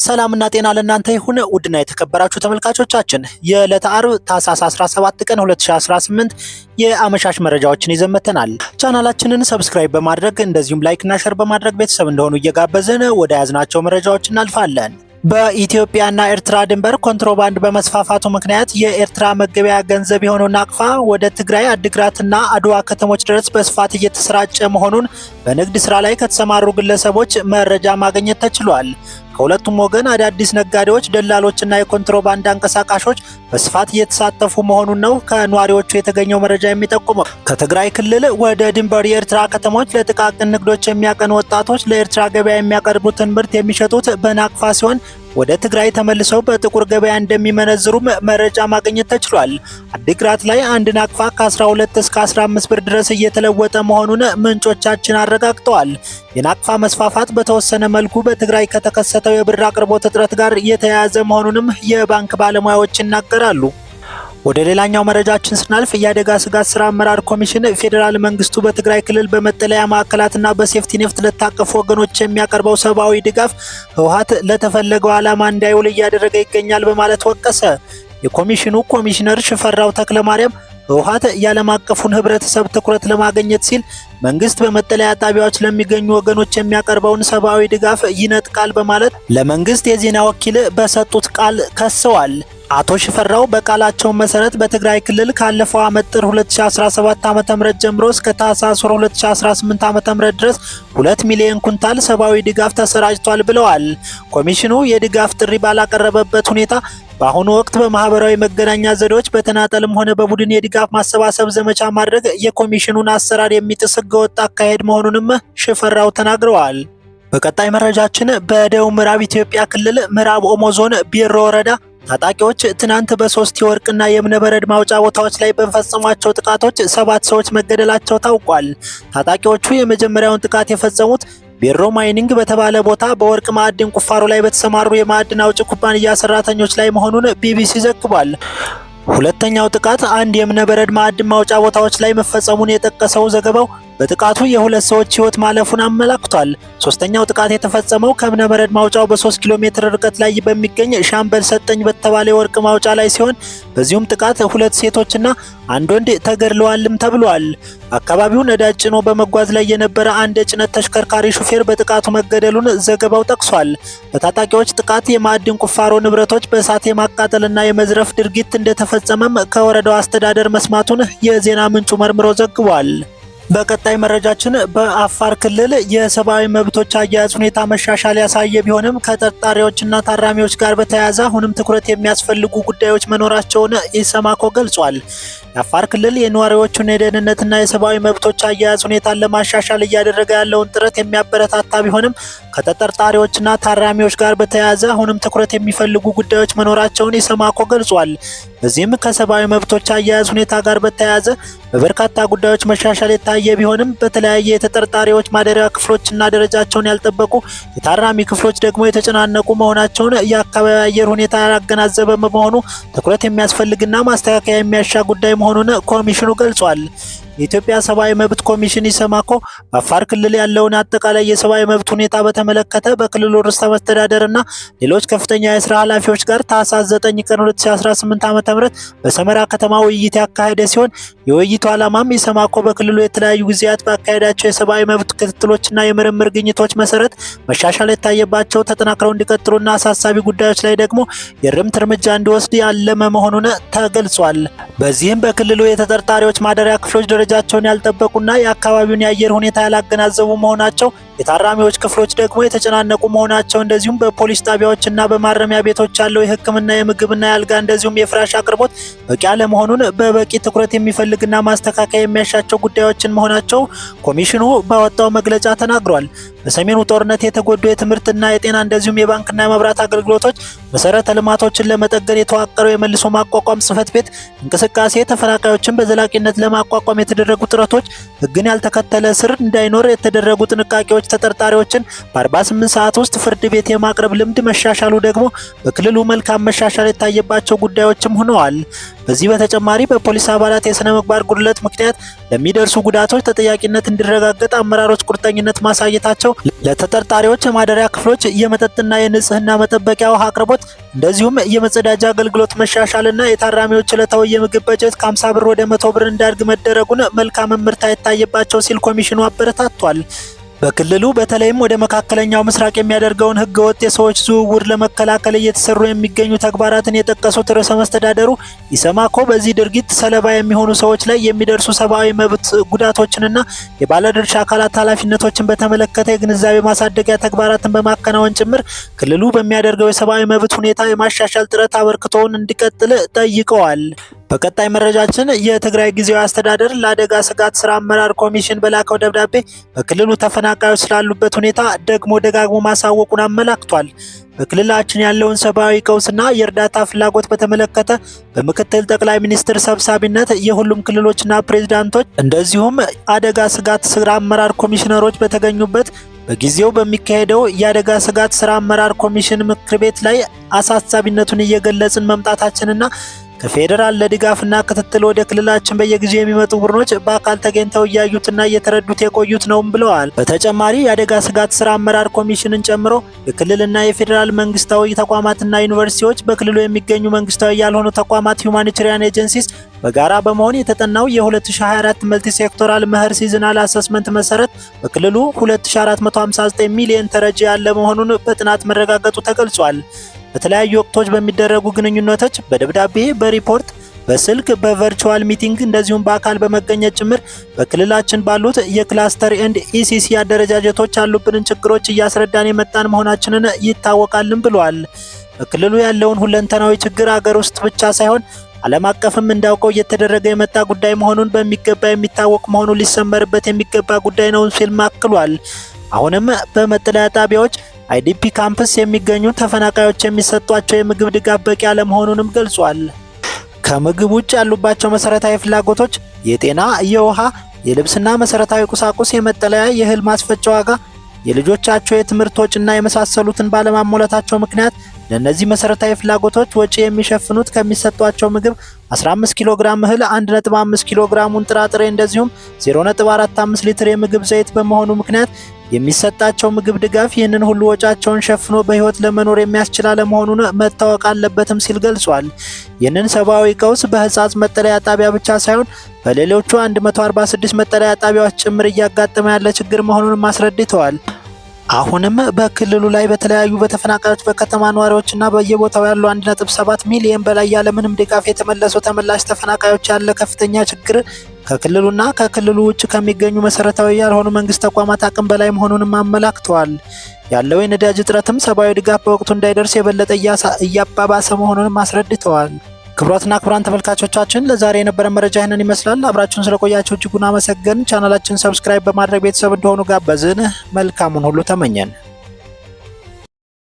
ሰላምና ጤና ለእናንተ ይሁን ውድና የተከበራችሁ ተመልካቾቻችን የዕለተ ዓርብ ታህሳስ 17 ቀን 2018 የአመሻሽ መረጃዎችን ይዘን መጥተናል። ቻናላችንን ሰብስክራይብ በማድረግ እንደዚሁም ላይክ እና ሼር በማድረግ ቤተሰብ እንደሆኑ እየጋበዝን ወደ ያዝናቸው መረጃዎች እናልፋለን። በኢትዮጵያና ኤርትራ ድንበር ኮንትሮባንድ በመስፋፋቱ ምክንያት የኤርትራ መገበያ ገንዘብ የሆነው ናቅፋ ወደ ትግራይ አድግራትና አድዋ ከተሞች ድረስ በስፋት እየተሰራጨ መሆኑን በንግድ ስራ ላይ ከተሰማሩ ግለሰቦች መረጃ ማግኘት ተችሏል። ከሁለቱም ወገን አዳዲስ ነጋዴዎች፣ ደላሎችና የኮንትሮባንድ አንቀሳቃሾች በስፋት እየተሳተፉ መሆኑን ነው ከነዋሪዎቹ የተገኘው መረጃ የሚጠቁመው። ከትግራይ ክልል ወደ ድንበር የኤርትራ ከተሞች ለጥቃቅን ንግዶች የሚያቀኑ ወጣቶች ለኤርትራ ገበያ የሚያቀርቡትን ምርት የሚሸጡት በናቅፋ ሲሆን ወደ ትግራይ ተመልሰው በጥቁር ገበያ እንደሚመነዝሩም መረጃ ማግኘት ተችሏል። አዲግራት ላይ አንድ ናቅፋ ከ12 እስከ 15 ብር ድረስ እየተለወጠ መሆኑን ምንጮቻችን አረጋግጠዋል። የናቅፋ መስፋፋት በተወሰነ መልኩ በትግራይ ከተከሰተው የብር አቅርቦት እጥረት ጋር የተያያዘ መሆኑንም የባንክ ባለሙያዎች ይናገራሉ። ወደ ሌላኛው መረጃችን ስናልፍ የአደጋ ስጋት ስራ አመራር ኮሚሽን ፌዴራል መንግስቱ በትግራይ ክልል በመጠለያ ማዕከላትና በሴፍቲ ኔት ለታቀፉ ወገኖች የሚያቀርበው ሰብአዊ ድጋፍ ህወሓት ለተፈለገው ዓላማ እንዳይውል እያደረገ ይገኛል በማለት ወቀሰ። የኮሚሽኑ ኮሚሽነር ሽፈራው ተክለማርያም ህወሓት የዓለም አቀፉን ህብረተሰብ ትኩረት ለማግኘት ሲል መንግስት በመጠለያ ጣቢያዎች ለሚገኙ ወገኖች የሚያቀርበውን ሰብአዊ ድጋፍ ይነጥቃል በማለት ለመንግስት የዜና ወኪል በሰጡት ቃል ከሰዋል። አቶ ሽፈራው በቃላቸው መሰረት በትግራይ ክልል ካለፈው ዓመት ጥር 2017 ዓ.ም ጀምሮ እስከ ታህሳስ 2018 ዓ.ም ድረስ 2 ሚሊዮን ኩንታል ሰብአዊ ድጋፍ ተሰራጭቷል ብለዋል። ኮሚሽኑ የድጋፍ ጥሪ ባላቀረበበት ሁኔታ በአሁኑ ወቅት በማህበራዊ መገናኛ ዘዴዎች በተናጠልም ሆነ በቡድን የድጋፍ ማሰባሰብ ዘመቻ ማድረግ የኮሚሽኑን አሰራር የሚጥስ ህገወጥ አካሄድ መሆኑንም ሽፈራው ተናግረዋል። በቀጣይ መረጃችን በደቡብ ምዕራብ ኢትዮጵያ ክልል ምዕራብ ኦሞ ዞን ቢሮ ወረዳ ታጣቂዎች ትናንት በ3 የወርቅና የእብነበረድ ማውጫ ቦታዎች ላይ በፈጸሟቸው ጥቃቶች 7 ሰዎች መገደላቸው ታውቋል። ታጣቂዎቹ የመጀመሪያውን ጥቃት የፈጸሙት ቢሮ ማይኒንግ በተባለ ቦታ በወርቅ ማዕድን ቁፋሮ ላይ በተሰማሩ የማዕድን አውጭ ኩባንያ ሰራተኞች ላይ መሆኑን ቢቢሲ ዘግቧል። ሁለተኛው ጥቃት አንድ የእብነበረድ ማዕድን ማውጫ ቦታዎች ላይ መፈጸሙን የጠቀሰው ዘገባው በጥቃቱ የ2 ሰዎች ህይወት ማለፉን አመላክቷል። ሶስተኛው ጥቃት የተፈጸመው ከእብነበረድ ማውጫው በ3 ኪሎ ሜትር ርቀት ላይ በሚገኝ ሻምበል ሰጠኝ በተባለ የወርቅ ማውጫ ላይ ሲሆን በዚሁም ጥቃት 2 ሴቶችና አንድ ወንድ ተገድለዋልም ተብሏል። አካባቢው ነዳጅ ጭኖ በመጓዝ ላይ የነበረ አንድ የጭነት ተሽከርካሪ ሹፌር በጥቃቱ መገደሉን ዘገባው ጠቅሷል። በታጣቂዎች ጥቃት የማዕድን ቁፋሮ ንብረቶች በእሳት የማቃጠልና የመዝረፍ ድርጊት እንደተፈጸመም ከወረዳው አስተዳደር መስማቱን የዜና ምንጩ መርምሮ ዘግቧል። በቀጣይ መረጃችን በአፋር ክልል የሰብአዊ መብቶች አያያዝ ሁኔታ መሻሻል ያሳየ ቢሆንም ከተጠርጣሪዎችና ታራሚዎች ጋር በተያያዘ አሁንም ትኩረት የሚያስፈልጉ ጉዳዮች መኖራቸውን ኢሰማኮ ገልጿል። የአፋር ክልል የነዋሪዎቹን የደህንነትና የሰብአዊ መብቶች አያያዝ ሁኔታን ለማሻሻል እያደረገ ያለውን ጥረት የሚያበረታታ ቢሆንም ከተጠርጣሪዎችና ታራሚዎች ጋር በተያያዘ አሁንም ትኩረት የሚፈልጉ ጉዳዮች መኖራቸውን ኢሰማኮ ገልጿል። በዚህም ከሰብአዊ መብቶች አያያዝ ሁኔታ ጋር በተያያዘ በበርካታ ጉዳዮች መሻሻል የታየ ቢሆንም በተለያየ የተጠርጣሪዎች ማደሪያ ክፍሎችና ደረጃቸውን ያልጠበቁ የታራሚ ክፍሎች ደግሞ የተጨናነቁ መሆናቸውን የአካባቢ አየር ሁኔታ ያላገናዘበ በመሆኑ ትኩረት የሚያስፈልግና ማስተካከያ የሚያሻ ጉዳይ መሆኑን ኮሚሽኑ ገልጿል። የኢትዮጵያ ሰብአዊ መብት ኮሚሽን ኢሰማኮ በአፋር ክልል ያለውን አጠቃላይ የሰብአዊ መብት ሁኔታ በተመለከተ በክልሉ ርዕሰ መስተዳደርና ሌሎች ከፍተኛ የስራ ኃላፊዎች ጋር ታህሳስ 9 ቀን 2018 ዓ.ም በሰመራ ከተማ ውይይት ያካሄደ ሲሆን የውይይቱ ዓላማም ኢሰማኮ በክልሉ የተለያዩ ጊዜያት ባካሄዳቸው የሰብአዊ መብት ክትትሎችና የምርምር ግኝቶች መሰረት መሻሻል የታየባቸው ተጠናክረው እንዲቀጥሉና አሳሳቢ ጉዳዮች ላይ ደግሞ የእርምት እርምጃ እንዲወስድ ያለመ መሆኑን ተገልጿል። በዚህም በክልሉ የተጠርጣሪዎች ማደሪያ ክፍሎች ደረጃቸውን ያልጠበቁና የአካባቢውን የአየር ሁኔታ ያላገናዘቡ መሆናቸው፣ የታራሚዎች ክፍሎች ደግሞ የተጨናነቁ መሆናቸው፣ እንደዚሁም በፖሊስ ጣቢያዎችና በማረሚያ ቤቶች ያለው የሕክምና የምግብና የአልጋ እንደዚሁም የፍራሽ አቅርቦት በቂ አለመሆኑን በበቂ ትኩረት የሚፈልግና ማስተካከያ የሚያሻቸው ጉዳዮችን መሆናቸው ኮሚሽኑ ባወጣው መግለጫ ተናግሯል። በሰሜኑ ጦርነት የተጎዱ የትምህርትና የጤና እንደዚሁም የባንክና የመብራት አገልግሎቶች መሰረተ ልማቶችን ለመጠገን የተዋቀረው የመልሶ ማቋቋም ጽሕፈት ቤት እንቅስቃሴ ተፈናቃዮችን በዘላቂነት ለማቋቋም የተደረጉ ጥረቶች ሕግን ያልተከተለ ስር እንዳይኖር የተደረጉ ጥንቃቄዎች ወንጀሎች ተጠርጣሪዎችን በ48 ሰዓት ውስጥ ፍርድ ቤት የማቅረብ ልምድ መሻሻሉ ደግሞ በክልሉ መልካም መሻሻል የታየባቸው ጉዳዮችም ሆነዋል። በዚህ በተጨማሪ በፖሊስ አባላት የሥነ ምግባር ጉድለት ምክንያት ለሚደርሱ ጉዳቶች ተጠያቂነት እንዲረጋገጥ አመራሮች ቁርጠኝነት ማሳየታቸው ለተጠርጣሪዎች የማደሪያ ክፍሎች፣ የመጠጥና የንጽህና መጠበቂያ ውሃ አቅርቦት እንደዚሁም የመጸዳጃ አገልግሎት መሻሻልና የታራሚዎች ዕለታዊ የምግብ በጀት ከ50 ብር ወደ 100 ብር እንዲያድግ መደረጉን መልካም ምርታ የታየባቸው ሲል ኮሚሽኑ አበረታቷል። በክልሉ በተለይም ወደ መካከለኛው ምስራቅ የሚያደርገውን ህገወጥ የሰዎች ዝውውር ለመከላከል እየተሰሩ የሚገኙ ተግባራትን የጠቀሱት ርዕሰ መስተዳደሩ ኢሰማኮ በዚህ ድርጊት ሰለባ የሚሆኑ ሰዎች ላይ የሚደርሱ ሰብአዊ መብት ጉዳቶችንና የባለድርሻ አካላት ኃላፊነቶችን በተመለከተ የግንዛቤ ማሳደጊያ ተግባራትን በማከናወን ጭምር ክልሉ በሚያደርገው የሰብአዊ መብት ሁኔታ የማሻሻል ጥረት አበርክቶውን እንዲቀጥል ጠይቀዋል። በቀጣይ መረጃችን የትግራይ ጊዜያዊ አስተዳደር ለአደጋ ስጋት ስራ አመራር ኮሚሽን በላከው ደብዳቤ በክልሉ ተፈናቃዮች ስላሉበት ሁኔታ ደግሞ ደጋግሞ ማሳወቁን አመላክቷል። በክልላችን ያለውን ሰብአዊ ቀውስና የእርዳታ ፍላጎት በተመለከተ በምክትል ጠቅላይ ሚኒስትር ሰብሳቢነት የሁሉም ክልሎችና ፕሬዝዳንቶች እንደዚሁም አደጋ ስጋት ስራ አመራር ኮሚሽነሮች በተገኙበት በጊዜው በሚካሄደው የአደጋ ስጋት ስራ አመራር ኮሚሽን ምክር ቤት ላይ አሳሳቢነቱን እየገለጽን መምጣታችንና ከፌደራል ለድጋፍና ክትትል ወደ ክልላችን በየጊዜው የሚመጡ ቡድኖች በአካል ተገኝተው እያዩትና እየተረዱት የቆዩት ነውም ብለዋል። በተጨማሪ የአደጋ ስጋት ስራ አመራር ኮሚሽንን ጨምሮ የክልልና የፌዴራል መንግስታዊ ተቋማትና ዩኒቨርሲቲዎች፣ በክልሉ የሚገኙ መንግስታዊ ያልሆኑ ተቋማት፣ ሁማኒታሪያን ኤጀንሲስ በጋራ በመሆን የተጠናው የ2024 መልቲ ሴክቶራል መኸር ሲዝናል አሰስመንት መሰረት በክልሉ 2459 ሚሊዮን ተረጂ ያለ መሆኑን በጥናት መረጋገጡ ተገልጿል። በተለያዩ ወቅቶች በሚደረጉ ግንኙነቶች በደብዳቤ፣ በሪፖርት፣ በስልክ፣ በቨርቹዋል ሚቲንግ እንደዚሁም በአካል በመገኘት ጭምር በክልላችን ባሉት የክላስተር ኤንድ ኢሲሲ አደረጃጀቶች ያሉብንን ችግሮች እያስረዳን የመጣን መሆናችንን ይታወቃልን ብለዋል። በክልሉ ያለውን ሁለንተናዊ ችግር አገር ውስጥ ብቻ ሳይሆን ዓለም አቀፍም እንዳውቀው እየተደረገ የመጣ ጉዳይ መሆኑን በሚገባ የሚታወቅ መሆኑ ሊሰመርበት የሚገባ ጉዳይ ነው ሲል አክሏል። አሁንም በመጠለያ ጣቢያዎች አይዲፒ ካምፕስ የሚገኙ ተፈናቃዮች የሚሰጧቸው የምግብ ድጋፍ በቂ አለመሆኑንም ገልጿል። ከምግብ ውጭ ያሉባቸው መሰረታዊ ፍላጎቶች የጤና፣ የውሃ፣ የልብስና መሰረታዊ ቁሳቁስ፣ የመጠለያ፣ የእህል ማስፈጫ ዋጋ፣ የልጆቻቸው የትምህርት ወጪና የመሳሰሉትን ባለማሟላታቸው ምክንያት ለነዚህ መሰረታዊ ፍላጎቶች ወጪ የሚሸፍኑት ከሚሰጧቸው ምግብ 15 ኪሎ ግራም እህል፣ 1.5 ኪሎ ግራሙን ጥራጥሬ እንደዚሁም 0.45 ሊትር የምግብ ዘይት በመሆኑ ምክንያት የሚሰጣቸው ምግብ ድጋፍ ይህንን ሁሉ ወጫቸውን ሸፍኖ በህይወት ለመኖር የሚያስችል አለመሆኑን መታወቅ አለበትም ሲል ገልጿል። ይህንን ሰብአዊ ቀውስ በህጻጽ መጠለያ ጣቢያ ብቻ ሳይሆን በሌሎቹ 146 መጠለያ ጣቢያዎች ጭምር እያጋጠመ ያለ ችግር መሆኑን አስረድተዋል። አሁንም በክልሉ ላይ በተለያዩ በተፈናቃዮች፣ በከተማ ነዋሪዎችና በየቦታው ያሉ 1.7 ሚሊዮን በላይ ያለምንም ድጋፍ የተመለሱ ተመላሽ ተፈናቃዮች ያለ ከፍተኛ ችግር ከክልሉና ከክልሉ ውጭ ከሚገኙ መሰረታዊ ያልሆኑ መንግስት ተቋማት አቅም በላይ መሆኑንም አመላክተዋል። ያለው የነዳጅ እጥረትም ሰብአዊ ድጋፍ በወቅቱ እንዳይደርስ የበለጠ እያባባሰ መሆኑንም አስረድተዋል። ክቡራትና ክቡራን ተመልካቾቻችን ለዛሬ የነበረ መረጃ ይህንን ይመስላል። አብራችሁን ስለቆያችሁ እጅጉን አመሰገን። ቻናላችን ሰብስክራይብ በማድረግ ቤተሰብ እንደሆኑ ጋበዝን። መልካሙን ሁሉ ተመኘን።